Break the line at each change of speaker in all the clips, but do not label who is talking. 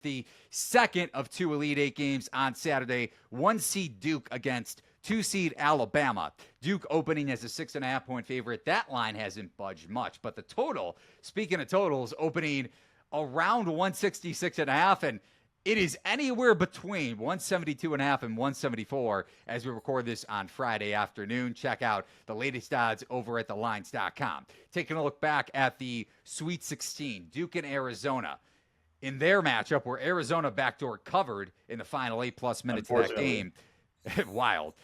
The second of two Elite Eight games on Saturday, 1-seed Duke against 2-seed Alabama. Duke opening as a 6.5-point favorite. That line hasn't budged much, but the total, speaking of totals, opening around 166.5, and it is anywhere between 172.5 and 174 as we record this on Friday afternoon. Check out the latest odds over at thelines.com. Taking a look back at the Sweet 16, Duke and Arizona. In their matchup, where Arizona backdoor covered in the final 8+ minutes of that game. Wild.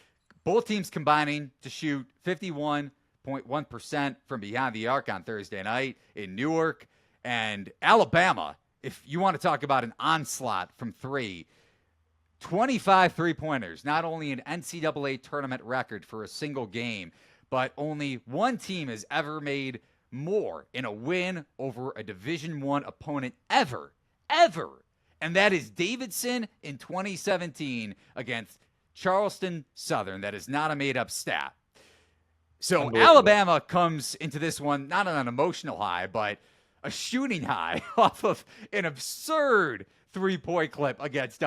Both teams combining to shoot 51.1% from behind the arc on Thursday night in Newark. And Alabama, if you want to talk about an onslaught from three, 25 three-pointers, not only an NCAA tournament record for a single game, but only one team has ever made more in a win over a Division I opponent ever. And that is Davidson in 2017 against Charleston Southern. That is not a made-up stat. So Alabama comes into this one not on an emotional high, but a shooting high off of an absurd three-point clip against,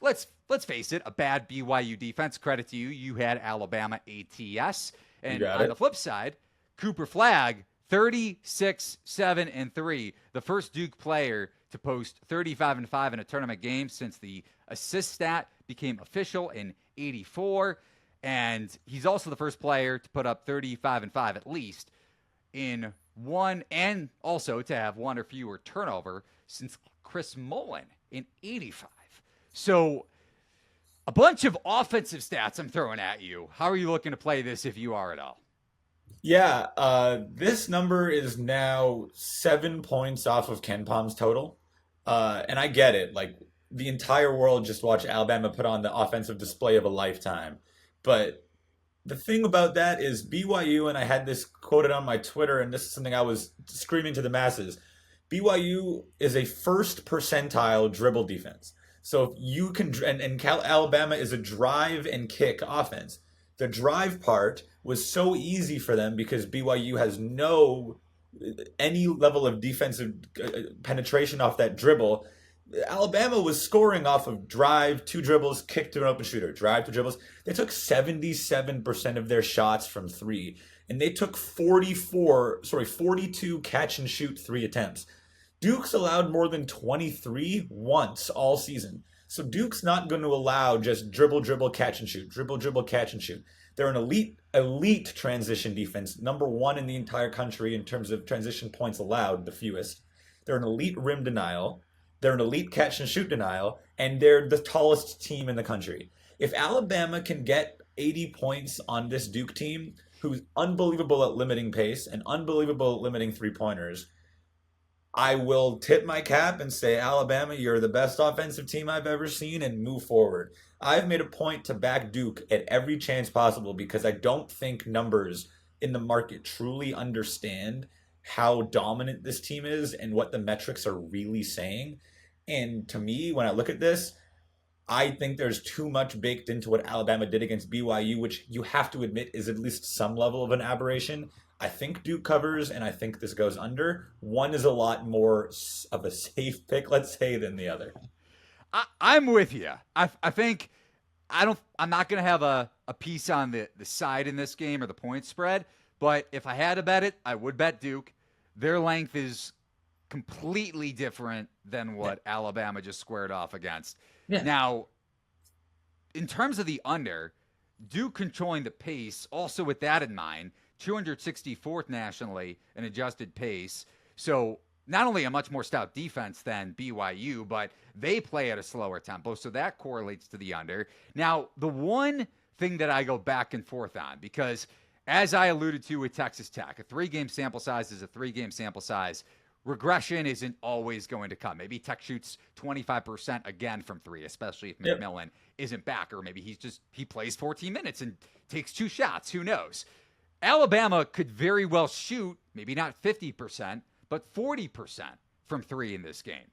let's face it, a bad BYU defense. Credit to you. You had Alabama ATS. And on the flip side, Cooper Flagg, 36, 7, and 3. The first Duke player to post 35 and 5 in a tournament game since the assist stat became official in 84. And he's also the first player to put up 35 and 5 at least in one, and also to have one or fewer turnover since Chris Mullen in 85. So a bunch of offensive stats I'm throwing at you. How are you looking to play this if you are at all?
Yeah, this number is now 7 points off of Ken Palm's total. And I get it. Like, the entire world just watched Alabama put on the offensive display of a lifetime. But the thing about that is BYU, and I had this quoted on my Twitter, and this is something I was screaming to the masses. BYU is a first percentile dribble defense. So if you can, and Alabama is a drive and kick offense. The drive part was so easy for them because BYU has any level of defensive penetration off that dribble. Alabama was scoring off of drive, two dribbles, kick to an open shooter, drive, two dribbles. They took 77% of their shots from three, and they took 42 catch and shoot three attempts. Duke's allowed more than 23 once all season. So Duke's not going to allow just dribble, catch and shoot, dribble, catch and shoot. They're an elite transition defense, number one in the entire country in terms of transition points allowed, the fewest. They're an elite rim denial. They're an elite catch and shoot denial, and they're the tallest team in the country. If Alabama can get 80 points on this Duke team, who's unbelievable at limiting pace and unbelievable at limiting three-pointers, I will tip my cap and say, Alabama, you're the best offensive team I've ever seen, and move forward. I've made a point to back Duke at every chance possible because I don't think numbers in the market truly understand how dominant this team is and what the metrics are really saying. And to me, when I look at this, I think there's too much baked into what Alabama did against BYU, which you have to admit is at least some level of an aberration. I think Duke covers, and I think this goes under. One is a lot more of a safe pick, let's say, than the other.
I'm with you. I think I'm not going to have a piece on the side in this game or the point spread, but if I had to bet it, I would bet Duke. Their length is completely different than what Alabama just squared off against. Yeah. Now, in terms of the under, Duke controlling the pace, also with that in mind, 264th nationally in adjusted pace. So not only a much more stout defense than BYU, but they play at a slower tempo, so that correlates to the under. Now, the one thing that I go back and forth on, because as I alluded to with Texas Tech, a 3-game sample size is a 3-game sample size. Regression isn't always going to come. Maybe Tech shoots 25% again from three, especially if McMillan isn't back, or maybe he plays 14 minutes and takes 2 shots. Who knows? Alabama could very well shoot, maybe not 50%, but 40% from three in this game.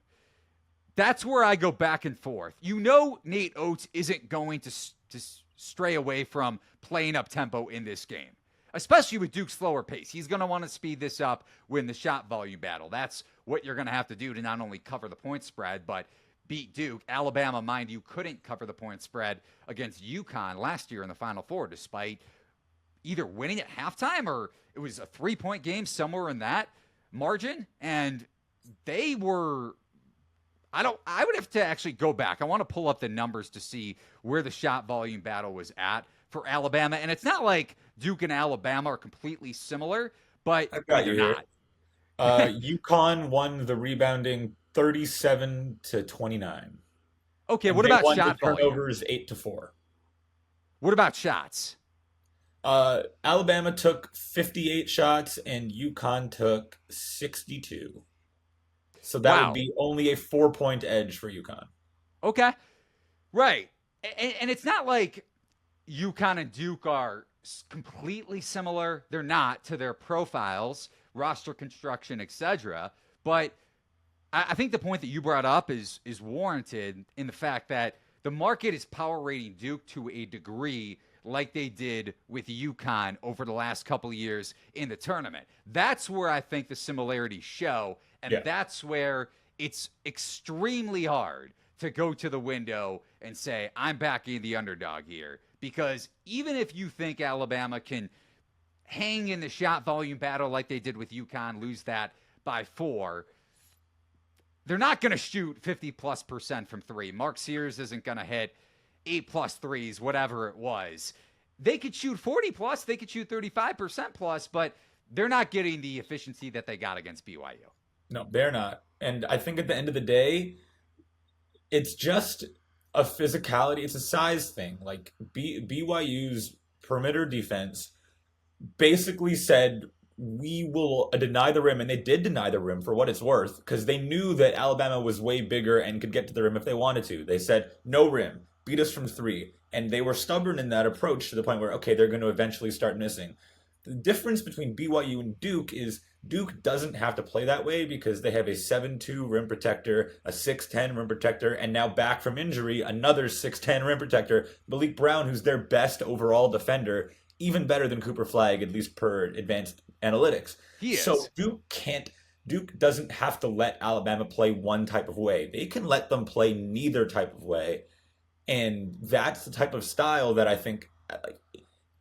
That's where I go back and forth. You know Nate Oates isn't going to stray away from playing up tempo in this game, especially with Duke's slower pace. He's going to want to speed this up, win the shot volume battle. That's what you're going to have to do to not only cover the point spread, but beat Duke. Alabama, mind you, couldn't cover the point spread against UConn last year in the Final Four, despite either winning at halftime or it was a 3-point game somewhere in that margin. And they were, I would have to actually go back. I want to pull up the numbers to see where the shot volume battle was at for Alabama. And it's not like Duke and Alabama are completely similar, but
I've got you
they're
here.
not.
UConn won the rebounding 37-29.
Okay,
And
what
they
about
won
shot
the
volume?
turnovers 8-4.
What about shots?
Alabama took 58 shots and UConn took 62. So that would
Wow.
be only a 4-point edge for UConn.
Okay. Right. And it's not like UConn and Duke are completely similar. They're not to their profiles, roster construction, etc. But I think the point that you brought up is warranted in the fact that the market is power rating Duke to a degree like they did with UConn over the last couple of years in the tournament. That's where I think the similarities show, and that's where it's extremely hard to go to the window and say, I'm backing the underdog here. Because even if you think Alabama can hang in the shot volume battle like they did with UConn, lose that by 4, they're not going to shoot 50+% from 3. Mark Sears isn't going to hit 8+ threes, whatever it was. They could shoot 40+, they could shoot 35%+, but they're not getting the efficiency that they got against BYU.
No, they're not. And I think at the end of the day, it's just a physicality, it's a size thing. Like BYU's perimeter defense basically said, we will deny the rim, and they did deny the rim for what it's worth, because they knew that Alabama was way bigger and could get to the rim if they wanted to. They said, no rim, beat us from 3. And they were stubborn in that approach to the point where, okay, they're going to eventually start missing. The difference between BYU and Duke is Duke doesn't have to play that way because they have a 7'2 rim protector, a 6'10 rim protector, and now back from injury, another 6'10 rim protector, Malik Brown, who's their best overall defender, even better than Cooper Flagg, at least per advanced analytics.
He is.
So Duke doesn't have to let Alabama play one type of way. They can let them play neither type of way. And that's the type of style that I think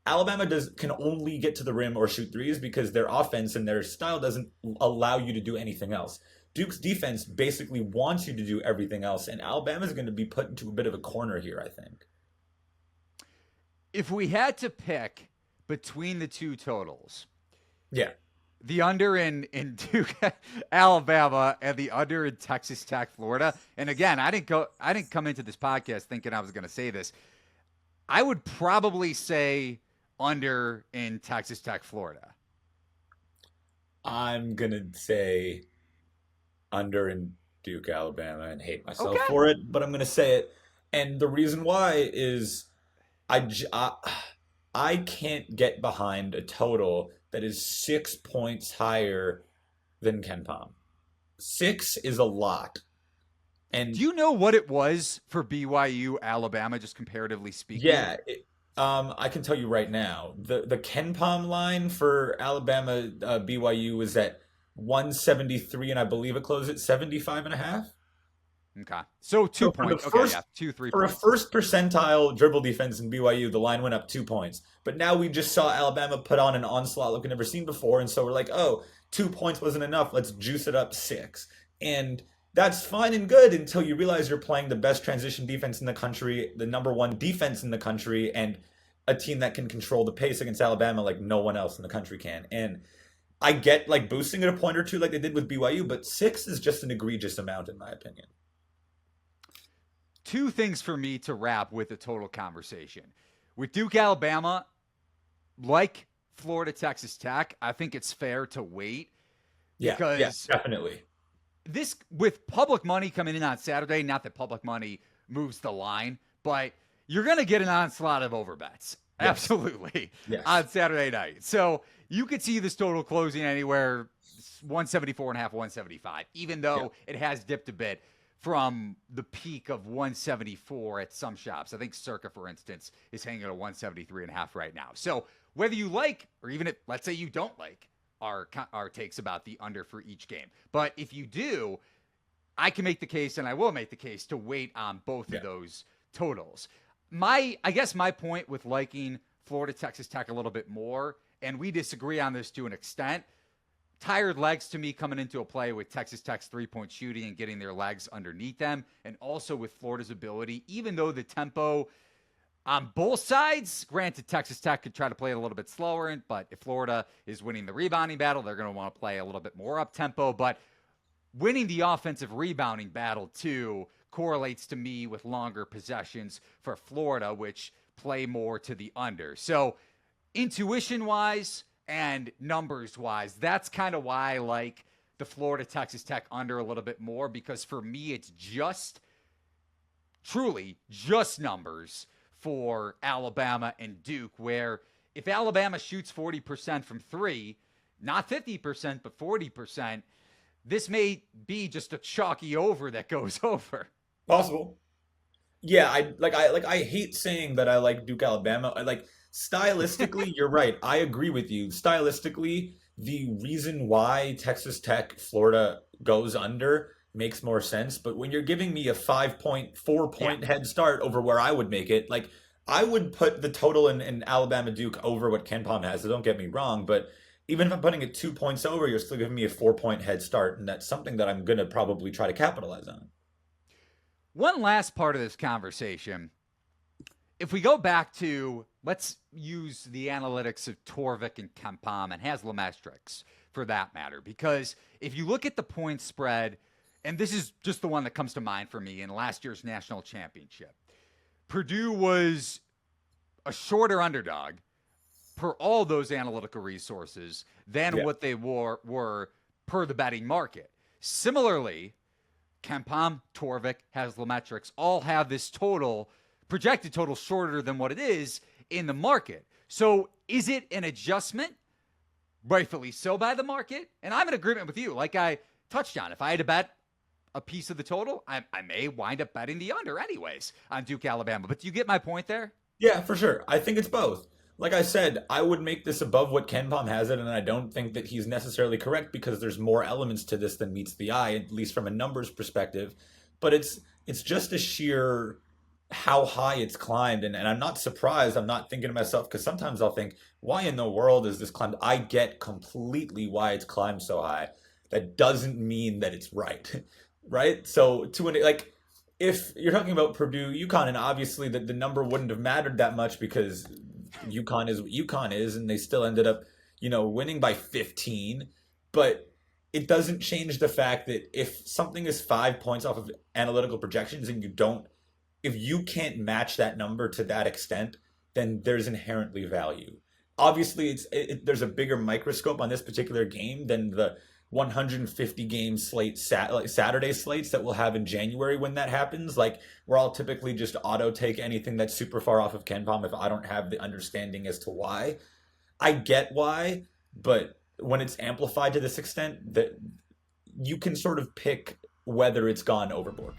Alabama can only get to the rim or shoot threes because their offense and their style doesn't allow you to do anything else. Duke's defense basically wants you to do everything else, and Alabama's going to be put into a bit of a corner here, I think.
If we had to pick between the two totals, the under in Duke, Alabama, and the under in Texas Tech, Florida. And again, I didn't come into this podcast thinking I was going to say this. I would probably say under in Texas Tech, Florida.
I'm going to say under in Duke, Alabama, and hate myself for it, but I'm going to say it. And the reason why is I can't get behind a total that is 6 points higher than KenPom. 6 is a lot. And
do you know what it was for BYU, Alabama, just comparatively speaking?
Yeah, I can tell you right now. The KenPom line for Alabama BYU was at 173, and I believe it closed at 75.5.
Okay, so 2 points. Okay, yeah, 2-3
for
points.
a first percentile dribble defense in BYU, the line went up 2 points. But now we just saw Alabama put on an onslaught like we've never seen before, and so we're like, oh, 2 points wasn't enough. Let's juice it up 6. And that's fine and good until you realize you're playing the best transition defense in the country, the number 1 defense in the country, and a team that can control the pace against Alabama like no one else in the country can. And I get like boosting it a point or two like they did with BYU, but 6 is just an egregious amount in my opinion.
2 things for me to wrap with the total conversation. With Duke, Alabama, like Florida, Texas Tech, I think it's fair to wait. Because
definitely.
This, with public money coming in on Saturday, not that public money moves the line, but you're going to get an onslaught of overbets. Yes. Absolutely. Yes. On Saturday night. So you could see this total closing anywhere 174.5, 175, even though it has dipped a bit from the peak of 174 at some shops. I think Circa, for instance, is hanging at a 173.5 right now. So whether you like, or even if, let's say you don't like our takes about the under for each game, but if you do, I can make the case, and I will make the case, to wait on both
Yeah.
of those totals. I guess my point with liking Florida Texas Tech a little bit more, and we disagree on this to an extent. Tired legs to me coming into a play with Texas Tech's 3-point shooting and getting their legs underneath them, and also with Florida's ability, even though the tempo on both sides, granted, Texas Tech could try to play it a little bit slower, but if Florida is winning the rebounding battle, they're going to want to play a little bit more up tempo. But winning the offensive rebounding battle, too, correlates to me with longer possessions for Florida, which play more to the under. So, intuition-wise and numbers-wise, that's kind of why I like the Florida Texas Tech under a little bit more, because for me, it's truly just numbers for Alabama and Duke, where if Alabama shoots 40% from three, not 50%, but 40%, this may be just a chalky over that goes over.
Possible. Yeah, I hate saying that I like Duke Alabama. I like stylistically, you're right. I agree with you. Stylistically, the reason why Texas Tech Florida goes under makes more sense. But when you're giving me a 5-point, 4-point head start over where I would make it, like I would put the total in Alabama Duke over what Ken Palm has. So don't get me wrong, but even if I'm putting it 2 points over, you're still giving me a 4-point head start, and that's something that I'm gonna probably try to capitalize on.
One last part of this conversation. If we go back to, let's use the analytics of Torvik and Kempom and Haslametrics for that matter, because if you look at the point spread, and this is just the one that comes to mind for me in last year's national championship, Purdue was a shorter underdog per all those analytical resources than what they were per the betting market. Similarly, Kempom, Torvik, Haslametrics all have this projected total shorter than what it is in the market. So is it an adjustment? Rightfully so by the market? And I'm in agreement with you. Like I touched on, if I had to bet a piece of the total, I may wind up betting the under anyways on Duke, Alabama. But do you get my point there?
Yeah, for sure. I think it's both. Like I said, I would make this above what Ken Palm has it, and I don't think that he's necessarily correct because there's more elements to this than meets the eye, at least from a numbers perspective. But it's just a sheer how high it's climbed, and I'm not surprised. I'm not thinking to myself, because sometimes I'll think, why in the world is this climbed? I get completely why it's climbed so high. That doesn't mean that it's right, right? So if you're talking about Purdue, UConn, and obviously the number wouldn't have mattered that much because UConn is what UConn is, and they still ended up, winning by 15. But it doesn't change the fact that if something is 5 points off of analytical projections and if you can't match that number to that extent, then there's inherently value. Obviously, there's a bigger microscope on this particular game than the 150 game slate Saturday slates that we'll have in January when that happens. Like, where I'll typically just auto take anything that's super far off of Ken Palm if I don't have the understanding as to why. I get why, but when it's amplified to this extent, that you can sort of pick whether it's gone overboard.